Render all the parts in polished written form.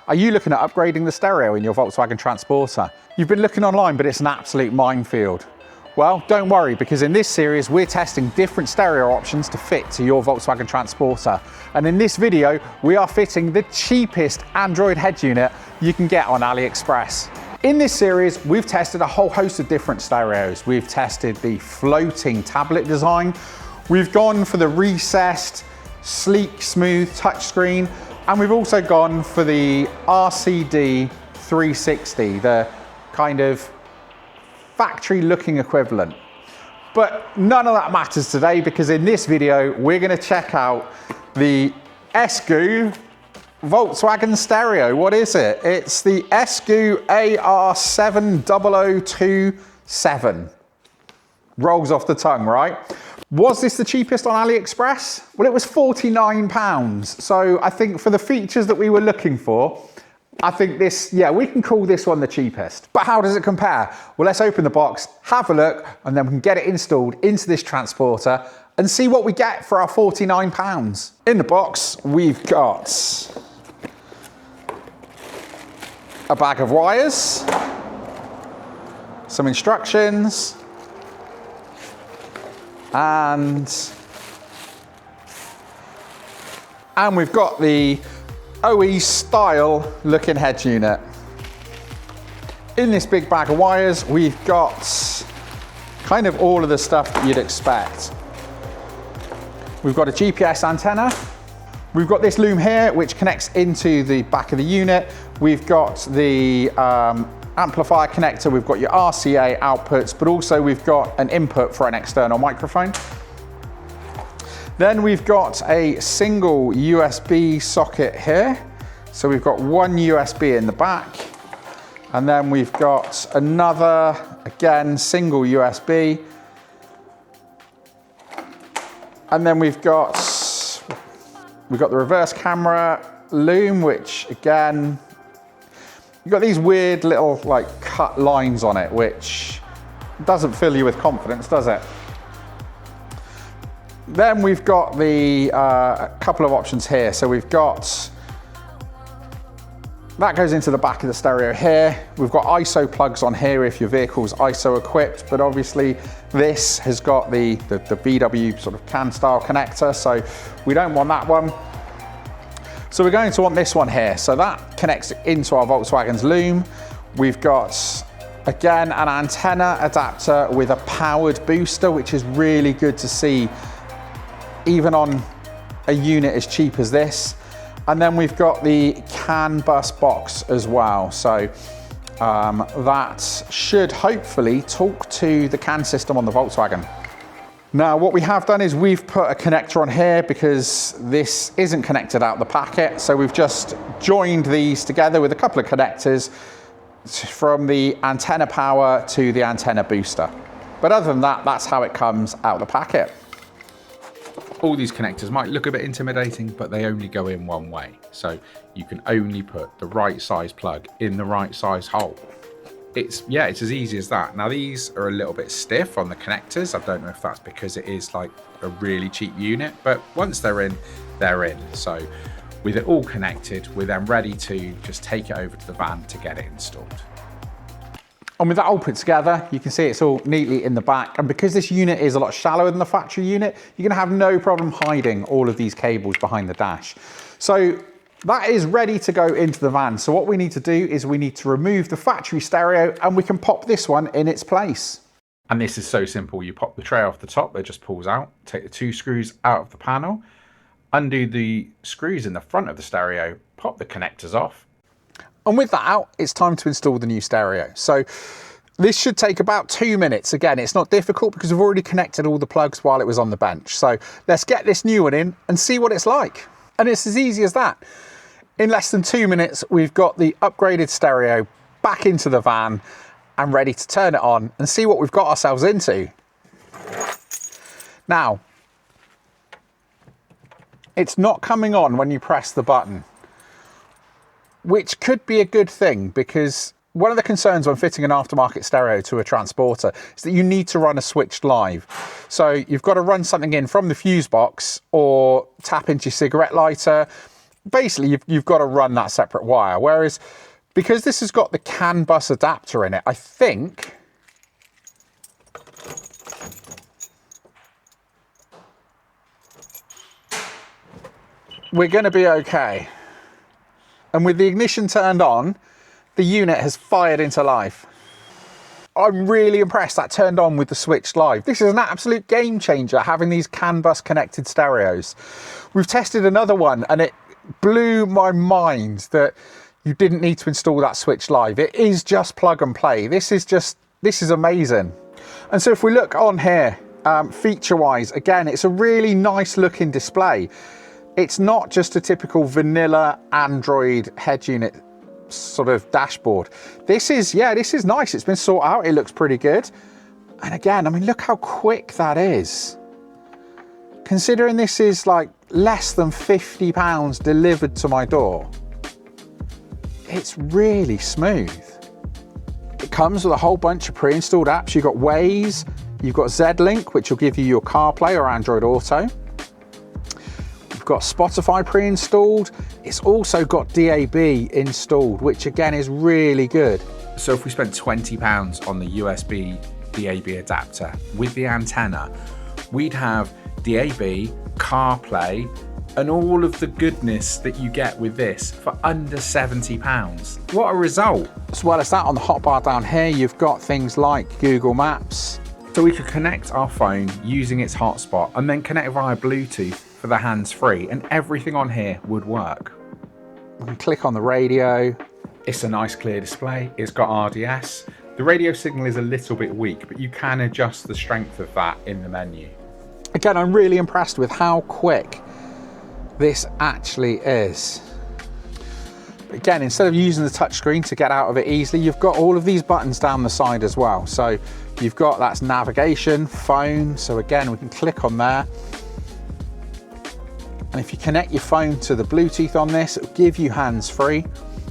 Are you looking at upgrading the stereo in your Volkswagen Transporter? You've been looking online, but it's an absolute minefield. Well, don't worry, because in this series, we're testing different stereo options to fit to your Volkswagen Transporter. And in this video, we are fitting the cheapest Andriod head unit you can get on AliExpress. In this series, we've tested a whole host of different stereos. We've tested the floating tablet design. We've gone for the recessed, sleek, smooth touchscreen. And we've also gone for the RCD 360, the kind of factory looking equivalent. But none of that matters today, because in this video, we're gonna check out the Essgoo Volkswagen stereo. What is it? It's the Essgoo AR70027. Rolls off the tongue, right? Was this the cheapest on AliExpress? Well, it was £49. So I think for the features that we were looking for, I think this, yeah, we can call this one the cheapest. But how does it compare? Well, let's open the box, have a look, and then we can get it installed into this transporter and see what we get for our £49. In the box, we've got a bag of wires, some instructions, and we've got the OE style looking head unit. In this big bag of wires, we've got kind of all of the stuff that you'd expect. We've got a GPS antenna. We've got this loom here, which connects into the back of the unit. We've got the amplifier connector. We've got your RCA outputs, but also we've got an input for an external microphone. Then we've got a single USB socket here. So we've got one USB in the back, and then we've got another, again, single USB. And then we've got the reverse camera loom, which again, you've got these weird little like cut lines on it, which doesn't fill you with confidence, does it? Then we've got the couple of options here. So we've got, that goes into the back of the stereo here. We've got ISO plugs on here if your vehicle's ISO equipped, but obviously this has got the VW sort of CAN style connector, so we don't want that one. So we're going to want this one here. So that connects into our Volkswagen's loom. We've got, again, an antenna adapter with a powered booster, which is really good to see, even on a unit as cheap as this. And then we've got the CAN bus box as well. So that should hopefully talk to the CAN system on the Volkswagen. Now, what we have done is we've put a connector on here because this isn't connected out the packet. So we've just joined these together with a couple of connectors from the antenna power to the antenna booster. But other than that, that's how it comes out the packet. All these connectors might look a bit intimidating, but they only go in one way. So you can only put the right size plug in the right size hole. It's as easy as that. Now these are a little bit stiff on the connectors. I don't know if that's because it is like a really cheap unit, but once they're in, they're in. So with it all connected, we're then ready to just take it over to the van to get it installed. And with that all put together, you can see it's all neatly in the back. And because this unit is a lot shallower than the factory unit, you're gonna have no problem hiding all of these cables behind the dash. So that is ready to go into the van. So what we need to do is we need to remove the factory stereo, and we can pop this one in its place. And this is so simple. You pop the tray off the top, it just pulls out, take the two screws out of the panel, undo the screws in the front of the stereo, pop the connectors off. And with that out, it's time to install the new stereo. So this should take about 2 minutes. Again, it's not difficult because we've already connected all the plugs while it was on the bench. So let's get this new one in and see what it's like. And it's as easy as that. In less than 2 minutes, we've got the upgraded stereo back into the van and ready to turn it on and see what we've got ourselves into. Now, it's not coming on when you press the button, which could be a good thing, because one of the concerns when fitting an aftermarket stereo to a transporter is that you need to run a switched live. So you've got to run something in from the fuse box or tap into your cigarette lighter, basically you've got to run that separate wire. Whereas because this has got the CAN bus adapter in it, I think we're going to be okay. And with the ignition turned on, the unit has fired into life. I'm really impressed that turned on with the switch live. This is an absolute game changer, having these CAN bus connected stereos. We've tested another one and it blew my mind that you didn't need to install that switch live. It is just plug and play. This is amazing. And so if we look on here, feature wise, again, it's a really nice looking display. It's not just a typical vanilla Android head unit sort of dashboard. This is nice. It's been sorted out. It looks pretty good. And again, I mean, look how quick that is. Considering this is like less than £50 delivered to my door, it's really smooth. It comes with a whole bunch of pre-installed apps. You've got Waze, you've got Z-Link, which will give you your CarPlay or Android Auto. You've got Spotify pre-installed. It's also got DAB installed, which again is really good. So if we spent £20 on the USB DAB adapter with the antenna, we'd have DAB, CarPlay, and all of the goodness that you get with this for under £70. What a result. As well as that, on the hotbar down here, you've got things like Google Maps. So we could connect our phone using its hotspot and then connect via Bluetooth for the hands-free, and everything on here would work. We can click on the radio. It's a nice clear display. It's got RDS. The radio signal is a little bit weak, but you can adjust the strength of that in the menu. Again, I'm really impressed with how quick this actually is. Again, instead of using the touchscreen to get out of it easily, you've got all of these buttons down the side as well. So you've got, that's navigation, phone. So again, we can click on there. And if you connect your phone to the Bluetooth on this, it'll give you hands-free.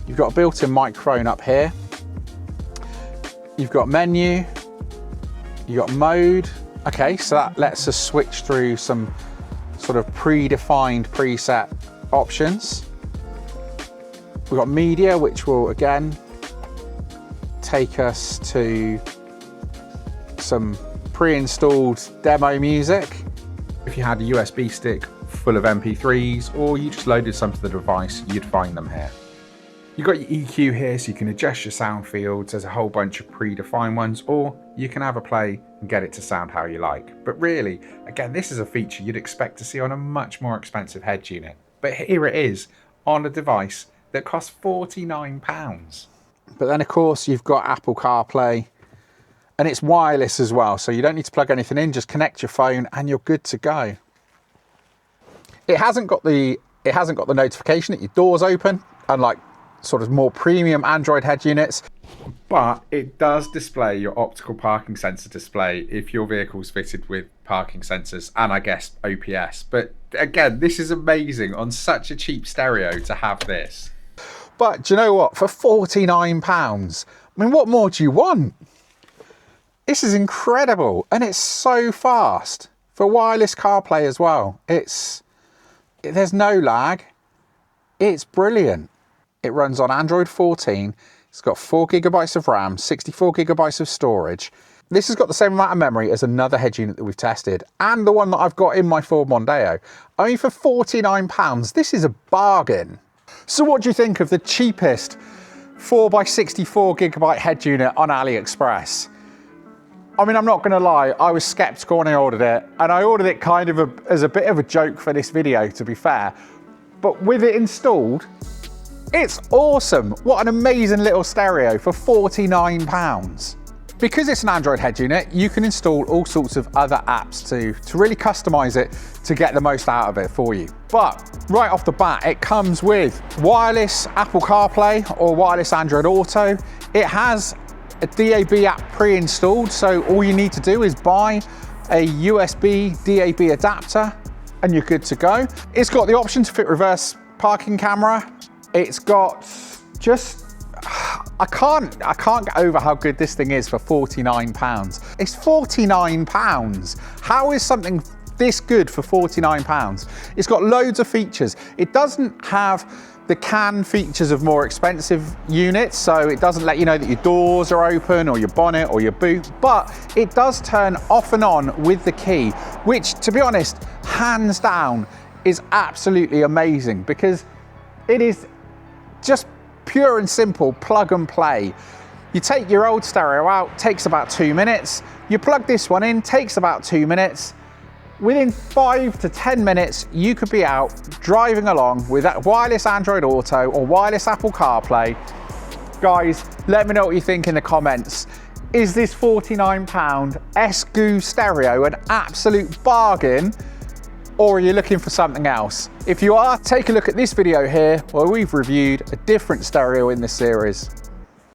You've got a built-in microphone up here. You've got menu, you've got mode. Okay, so that lets us switch through some sort of predefined preset options. We've got media, which will again take us to some pre-installed demo music. If you had a USB stick full of MP3s, or you just loaded some to the device, you'd find them here. You've got your EQ here, so you can adjust your sound fields. There's a whole bunch of predefined ones, or you can have a play and get it to sound how you like. But really, again, this is a feature you'd expect to see on a much more expensive head unit. But here it is on a device that costs £49. But then of course you've got Apple CarPlay, and it's wireless as well, so you don't need to plug anything in, just connect your phone and you're good to go. It hasn't got the notification that your door's open, unlike sort of more premium Android head units, but it does display your optical parking sensor display if your vehicle's fitted with parking sensors and I guess OPS. But again, this is amazing on such a cheap stereo to have this. But do you know what? For £49, I mean, what more do you want? This is incredible, and it's so fast for wireless CarPlay as well. There's no lag. It's brilliant. It runs on Android 14. It's got 4 GB of RAM, 64 GB of storage. This has got the same amount of memory as another head unit that we've tested, and the one that I've got in my Ford Mondeo. Only for £49, this is a bargain. So what do you think of the cheapest 4x64 GB head unit on AliExpress? I mean, I'm not going to lie, I was skeptical when I ordered it, and I ordered it kind of as a bit of a joke for this video, to be fair. But with it installed, it's awesome. What an amazing little stereo for £49. Because it's an Android head unit, you can install all sorts of other apps to really customize it to get the most out of it for you. But right off the bat, it comes with wireless Apple CarPlay or wireless Android Auto. It has a DAB app pre-installed, so all you need to do is buy a USB DAB adapter and you're good to go. It's got the option to fit reverse parking camera. It's got I can't get over how good this thing is for £49. It's £49. How is something this good for £49. It's got loads of features. It doesn't have the can features of more expensive units, so it doesn't let you know that your doors are open or your bonnet or your boot, but it does turn off and on with the key, which, to be honest, hands down is absolutely amazing, because it is just pure and simple plug and play. You take your old stereo out, takes about 2 minutes. You plug this one in, takes about 2 minutes. Within 5 to 10 minutes, you could be out driving along with that wireless Android Auto or wireless Apple CarPlay. Guys, let me know what you think in the comments. Is this £49 Essgoo stereo an absolute bargain, or are you looking for something else? If you are, take a look at this video here where we've reviewed a different stereo in this series.